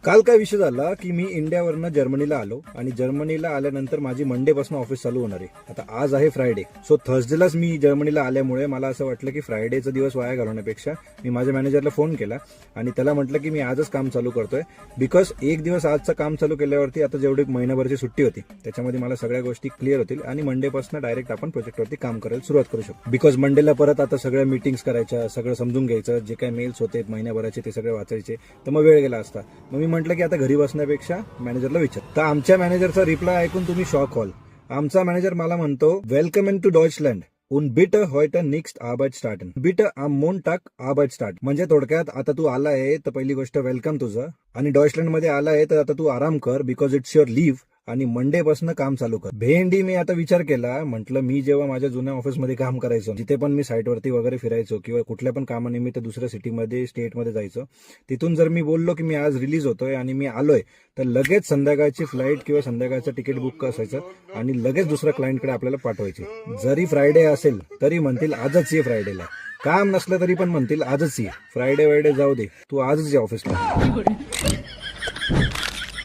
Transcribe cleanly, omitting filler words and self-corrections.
काल काय विषय झाला की मी इंडियावरनं जर्मनीला आलो आणि जर्मनीला आल्यानंतर माझी मंडे पासून ऑफिस चालू होणार आहे. आता आज आहे फ्रायडे, सो थर्सडेलाच मी जर्मनीला आल्यामुळे मला असं वाटलं की फ्रायडेचा दिवस वाया घालवण्यापेक्षा मी माझ्या मॅनेजरला फोन केला आणि त्याला म्हटलं की मी आजच काम चालू करतोय. बिकॉज एक दिवस आजचं काम चालू केल्यावरती आता जेवढी महिनाभरची सुट्टी होती त्याच्यामध्ये मला सगळ्या गोष्टी क्लिअर होतील आणि मंडे पासून डायरेक्ट आपण प्रोजेक्टवरती काम करायला सुरुवात करू शकतो. बिकॉज मंडेला परत आता सगळ्या मीटिंग्स करायच्या, सगळं समजून घ्यायचं, जे काही मेल्स होते महिन्याभराचे ते सगळे वाचायचे, तर मग वेळ गेला असता. मग मी म्हटलं की आता घरी बसण्यापेक्षा मॅनेजरला विचार. तर आमच्या मॅनेजरचा रिप्लाय ऐकून तुम्ही शॉक व्हाल. आमचा मॅनेजर मला म्हणतो, वेलकम इन टू डॉइचलँड. उन बिट heute निक्स्ट आर्बाईट स्टार्टन. बिट आम मोंटाक आर्बाईट स्टार्ट. म्हणजे थोडक्यात आता तू आलाय तर पहिली गोष्ट वेलकम तुझं, आणि डॉइचलँड मध्ये आलाय तर आता तू आराम कर, बिकॉज इट्स युअर लिव्ह आणि मंडे पासून काम चालू कर. भेंडी मी आता विचार केला, म्हटलं मी जेव्हा माझ्या जुन्या ऑफिसमध्ये काम करायचो, जिथे पण मी साईटवरती वगैरे फिरायचो किंवा कुठल्या पण कामानिमित्त दुसऱ्या सिटीमध्ये स्टेटमध्ये जायचो, तिथून जर मी बोललो की मी आज रिलीज होतोय आणि मी आलोय, तर लगेच संध्याकाळची फ्लाईट किंवा संध्याकाळचं तिकीट बुक असायचं आणि लगेच दुसऱ्या क्लायंटकडे आपल्याला पाठवायचे. जरी फ्रायडे असेल तरी म्हणतील आजच ये फ्रायडेला, काम नसलं तरी पण म्हणतील आजच ये, फ्रायडे वायडे जाऊ दे, तू आजच ये ऑफिसला.